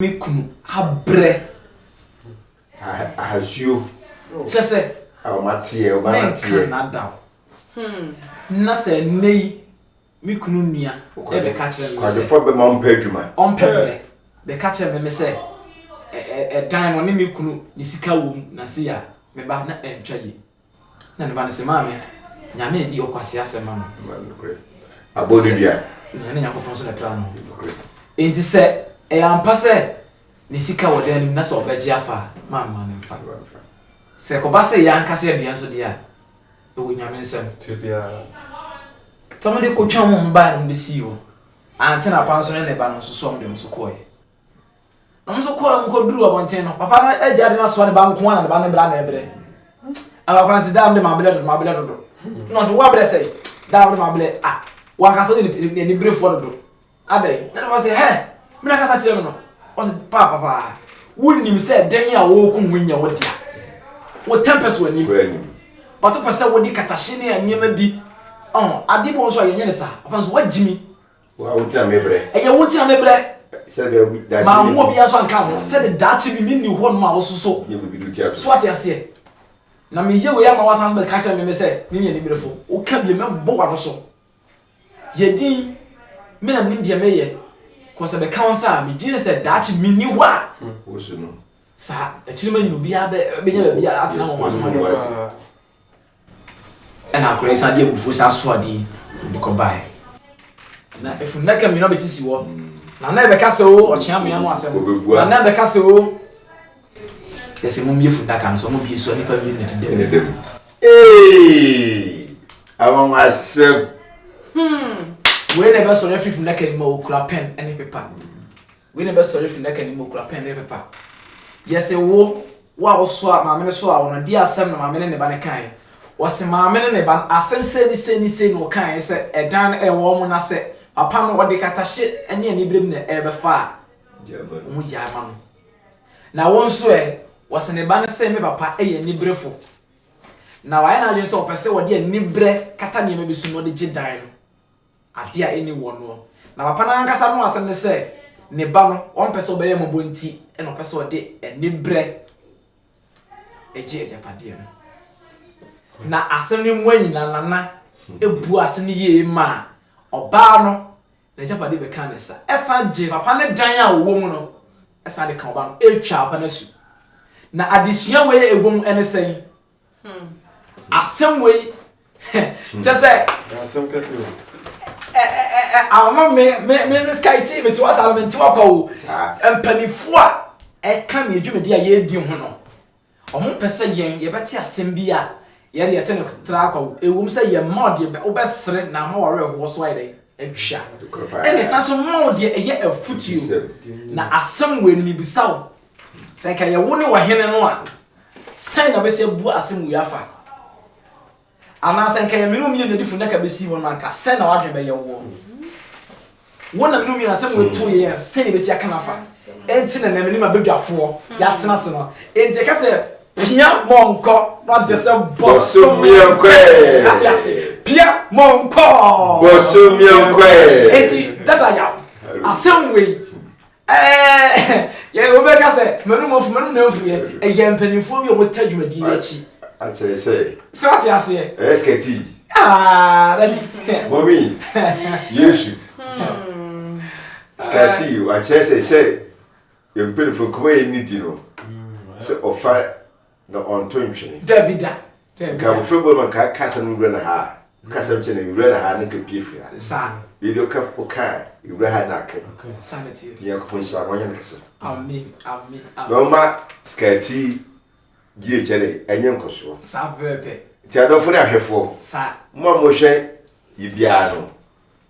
me kunu abre ahasio sese matie o matie na na se nei me kunu nua e be ka kire me kwade fo be ma mpa adwuma onpebre be ka kire me se dan no ne me kunu ni sika wom na se ya me ba na entwa yi na ne ba ne se ma me nyame di okwase asema no abodi bia nyane yakopon so na tra no enti se ampa se ni sika wodan na so obeji afa mama ne mfa se ko ba se ya nka se bia so dia e wo nyame nsem tibia tomo de ko twa mo mba no de si wo ante na pan so ne ba no so so dem so ko e no so ko am ko duru abonten no papa na eja de na so ne ba nko na ba ne bra na ebre aba kwan se dam de ma bele do no so wa bre se dam de ma bele wa ka so ni bre fo do adai na ba se he me na ka sa kire no was papa wunnim say den ya wo ku hunya wodia wo tempest wani but to pese wodi katashe ne anyema bi ade bo so ayenye ne sa papa so wagimi wa wutina mebre eye wutina mebre se be bi da ma mo bia so anka ho se de dachi bi minni ho no ma wo so ye bi du tia so ati ase na me ye we ya ma wasan be ka cha me say ni ni brefo o ka bi me bo wa so ye din me na min dia me ye kwasa be counsel me gine said dachi minni ho a wo so no sa achirima nyino bia be nya bia atena mo maso ma na akure sa dia bufu sa so adi de ko bai na efu naka mi no be sisi wo na be ka se o ochia me anu asem na be ka se o yesi mo mi efu naka so mo bi so nipa bi na de awon asem we ne be so refi fu naka ni mo kura pen ene paper we ne be so refi naka ni mo kura pen ene paper yesi wo wa so a ma me so a wono di asem na ma me ne ba ne kan wase maame ne ba asem se no kan se edan e wo mo na se papa no wode katashe ene ani brem na e be fa mu jama no na won so wase ne ba ne se me papa e ye ni brefo na wa na adwen se opese wode ani bre kata ne me bi su no de gidan no ade a eni wo no na papa na nkasa no asem ne se ne ba no on pese obe ye mo bonti e no pese wode ani bre eje ejapade no na asem ni mwanyi na nana ebu asem ni ye ma oba no na japade be kan nesa esa je papa ne dan a wo mu no esa de kan oba no etwa papa na su na adesua we egom ene sen asem we just say asem kase ama me sky team to was element to akọ empanifo a e kan me adwumadi a ye di ho no omo pese yen ye beti asem bi a yari ya tene tra kwa ewum se ye mod ye obesre na ma wore ho so ide etwa ene sanso mod ye eye afutuo na asem we ni bisaw se ka ye woni wa hene no a sai na bese bu asem wi afa ana se ka ye minum ye nadifu na ka besi won anka se na wadwe be ye wo wona minum ye asem we to ye se ne besi aka na fa enti na minum abedwafo ya tena se no enti ka se Pia monko, not just a bossumionkwe. Atiase. Pia monko. Bossumionkwe. Eti dada ya. Asem we. Ye obeka se, menu na mfu ye. Ye mpanifo bi o motadwumadi achi. Actually say. So atiase. SKT. Daddy. Mommy. Yesu. SKT, actually say. You mpanifo kuma ye niti no. Se ofa no on twinchini Davida ka mo football man ka kasa no wura na ha kasa mche na wura na ha na ka piefia sa video ka o ka wura ha na ka sanity ya ko ponsha wanya na kasa amen no ma skati gie chere enye nkoso sa bebe ti adofo na ahwefo sa mo hwe yibia no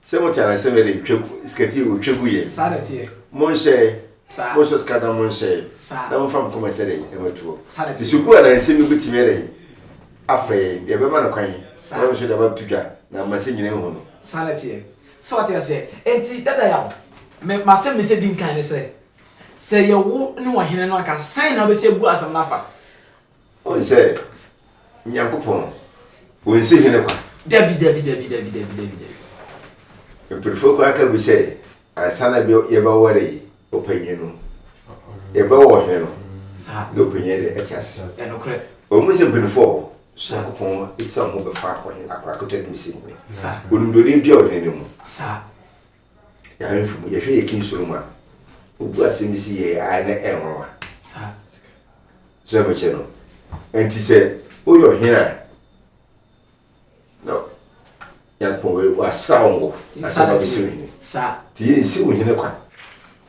se mo tiana se mere twegu skati o twegu ye sanity mo hye sa mo so skada mo hye sa na mo fam kuma se dey ematuo sanity suku na nse mi bitime dey afre ye be ma na kwan wo so da ba tudwa na mase nyine ho no sanity so what you say enti dada ya me masem me se din kan ne se ye wo ni wo hene no aka sign na be se bu asam na fa on se nyankopon won se hene kwa dabi e prefer ko aka bi se asana bi ye ba wore opanye no no penyere e kiase enokre o mu se benefo so ko isa mo be fa ko hin akwa kote dum si ni onundori bia o ne mu ya nfu ye hwe ye kin soro ma obu asem si ye a na enwa so me che no enti se o yo hina no ya ko we wa sawo asaba bi ni ti ye si wo hina kwa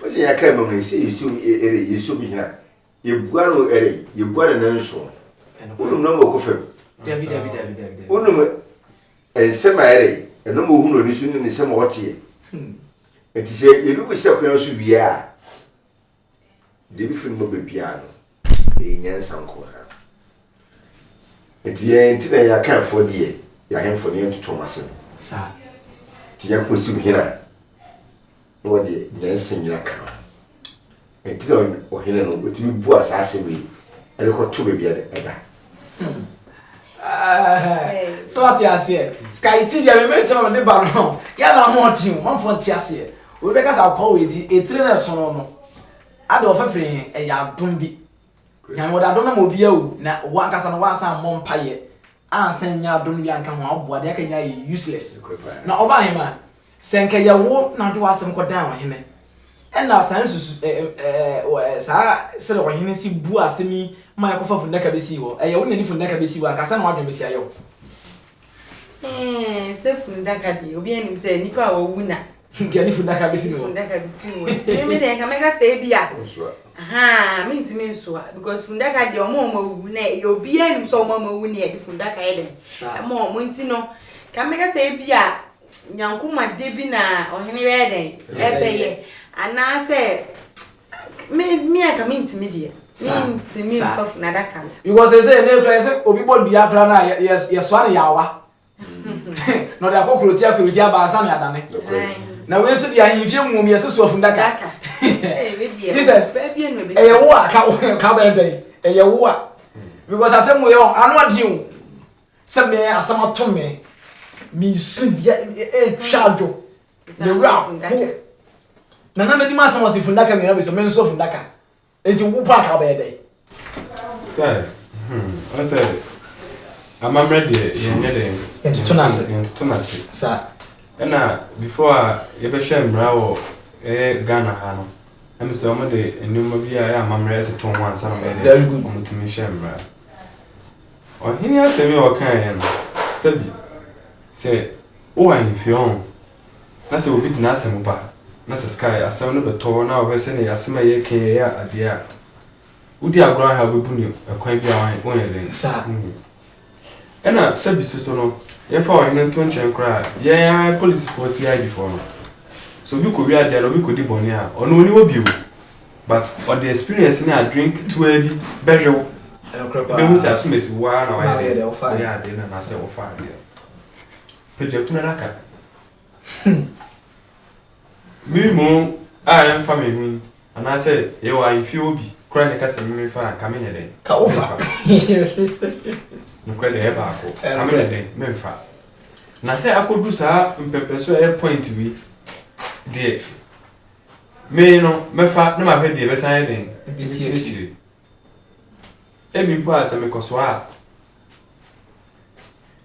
o se ya kai mo ni se ye so bi hina ye buaro ye buaro na nso onum na mo ko fem David onum ensema eno mo hu no ni su ni se mo wote enti se ye bi se kwan so bia de bi fun mo be bia no e nyansa nko ha enti ye enti na ya kan fo de ya hen fo ne ntutu mase ti ya ko si hina no de nyansa nyina kan enti o hina no o ti bi bu asase wi ele ko to be bia de eda so what you say sky ti dia me se ma de ba no ya na ho tin man fo ti ase we be ka sa ko we di e tre na so no ade o fefre e ya dum bi yan wo da dum na mo bia o na wo ankasa no wa san mo mpaye ansan nya dum bi anka ho aboa de aka nya useless na oba hema senka ya wo na do asem ko dan hene ena san susu sa sele wo hene si bu asemi ma ko fa fundaka be si wo e ya wo nani fundaka be si wo anka san wadon be si ayo se fundaka di obi enim se nipa wo wuna ngani fundaka be si wo fundaka be si wo me de ka mega se bia aha me ntimi nso because fundaka di omo wu na e obi enim so omo wu na e di fundaka e de mo mo nti no ka mega se bia nyankuma de bi na ohene we den ebeye ana se me aka me ntimi de ntimi fa fundaka because they say ne kra say obi bod bia kra na yes sware yawa no da kokro ti akrosia ba san ya dane na we so dia himfie mu mi yeso fundaka Jesus e wo ka ba den e wo because asem we on anu adi o se me asem ato me mi su dia e twado me ra ko na me di ma asem o fundaka me na be so me so fundaka enti wo pa ka ba den sky I said I'm ready ye enti tunase sa na before ye be share mra wo Ghana ha no am so mo de enuma bi ya amamre to ton wan sa no me de mo timi share mra o hini asemi o kan ye no sabi se o an fion na se obi na asem ba na se sky asem no be to na o se ne asema ye ke ya adia udi agro ha bebu ni akwan bi awan won ye sa ena sabi so no ye fa o hini to nchen kra ye police force ya before no so bi ko wi ade no bi ko di boni a ono oni wo biu but or the experience na drink to a bi bejo be mu sa so mesi wa na wa ye ya de na se wo fa de peje kuna raka mi mo a en fa me hu ana se ye wa ifi obi kra ne ka se mi fa ka me ne de ka wo fa no kra de e ba ko ka me ne de me fa na se akodu sa mpepeso e point wi de me no me fa na ma hwe de be san den bi si chiri e mi po asa me koso a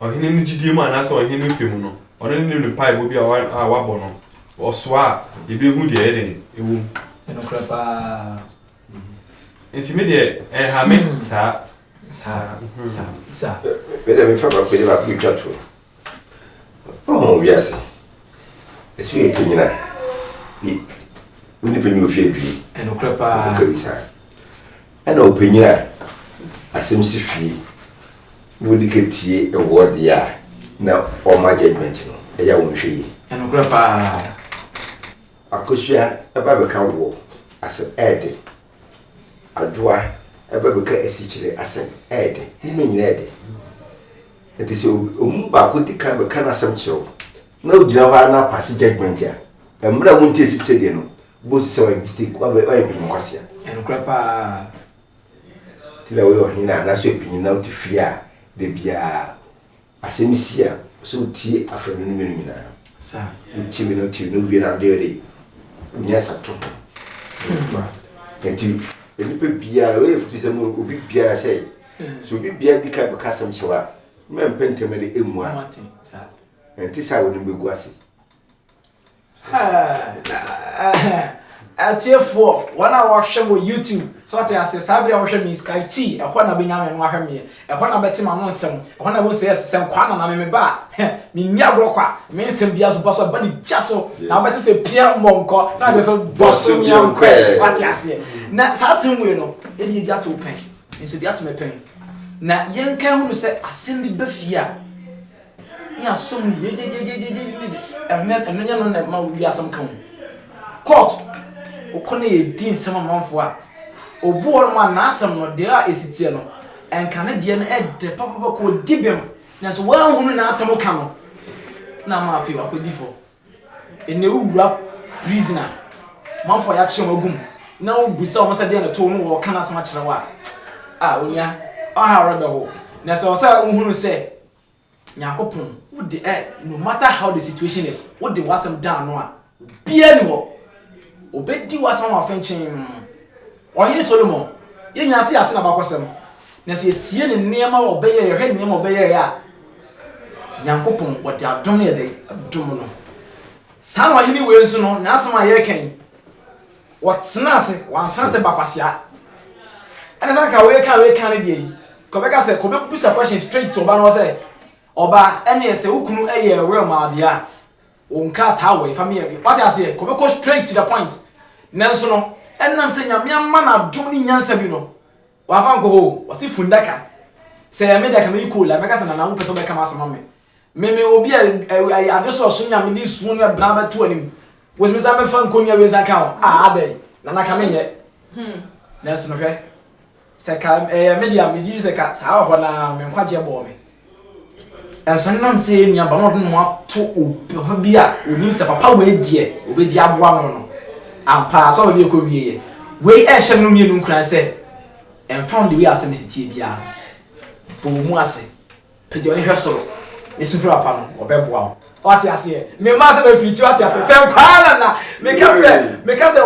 o hini ni gidie mu ana so o hini pemu no o ne ni pai bo bi a wa bo no o so a e be hu de e den ewu eno krapa enti me de e ha me sa be de me fa ba pe de ba pi twato oh yes esi e kinyina ni penyu fie bi eno krapa ko bisa ana openyina asem si fie no diketie e word ya na o ma judgment no e ya won hwe eno krapa akosia e ba be ka wo asem ede adwa e ba be ka esichire asem ede me nyina ede enti se o mu ba ko di ka be ka na asem chiro na o gina wa na pass judgment ya emra mu nti esichire de no bo se wa mistake wa be bi nkwase eno krapa tila wo hina na so epinyi na uti fia de bia asemisia so tie afrenu no menumina sa uti mi no ti no bi na de nya sato enti enipa biara we futu se mo obi biara say so obi biara bi ka be kasam chewa me mpente me de emu a enti sa woni mbegu ase atiefo wana wahwe wo YouTube so ati ase sabri wahwe mi Sky T ehwa na benya me wahwe me ehwa na beti ma no nsem ehwa na bo se yesem kwa na me ba mi nya grokwa me nsem bia so boso ba ni jaso na beti se pia monko na de so boso mi ankwe ati ase na sa sem we no e bi dia to pen nso dia to me pen na yen kan hu se asem bi ba fia ni asom ye enya no na ma wi asem kan court okone ye din sama manfo a obu or ma na asem no de a esitie no enkane de no ede papa ko dibem na so wa hunu na asem ka no na ma afi wa ko difo ene wura prisoner manfo ya che magum na obusa o masa de na to no wo kana asem a kire wa onia ha robe ho na so sa hunu se nyakopon would the no matter how the situation is what the wasam down no a bia ni ho obedi wasam wa fenchin ohiri Solomon ye nya se ate na bakosem na so etie ne niema wo beye ye hwe niema obeye ya nyakopon what the adom ne de adom no san ohiri we nso no na asema ye kan wotena ase wanta se bapasia ene san ka we kan ne de ko be ka se ko be pusa question straight so ba no say oba ene ese ukunu eye real maadia onka ta we family what I say ko be go straight to the point nanso no enam se nyame amma na dom ni nyansa bi no wa fa nko ho wasi fundaka se ya meda kama iko la meka se na wo pese be kama asema me obi adeso so nyame di su no bra ba to anim wo me sa me fa nko nya we za ka ade na kama nye nanso no hwe se ka media me di se ka sa ho na me nkwaje bo me enso nam se nua ba no no ato obi bi a oni se papa we die obedi aboa no ampa so we ko wiye we hye no mienu nkran se en found the way asem sitie bia bo mu ase pede oni hwesoro ne sufra papa no obeboa wati ase me ma se be preach wati ase se kwala na me ka se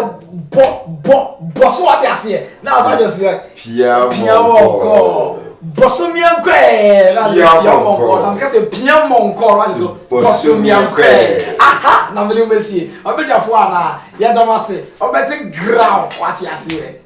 bo so wati ase na aso just pia woko boso miankwe na pia monko na mka se pia monko wa so boso miankwe aha na me mesie obediafo ana ya domase obeti ground wati ase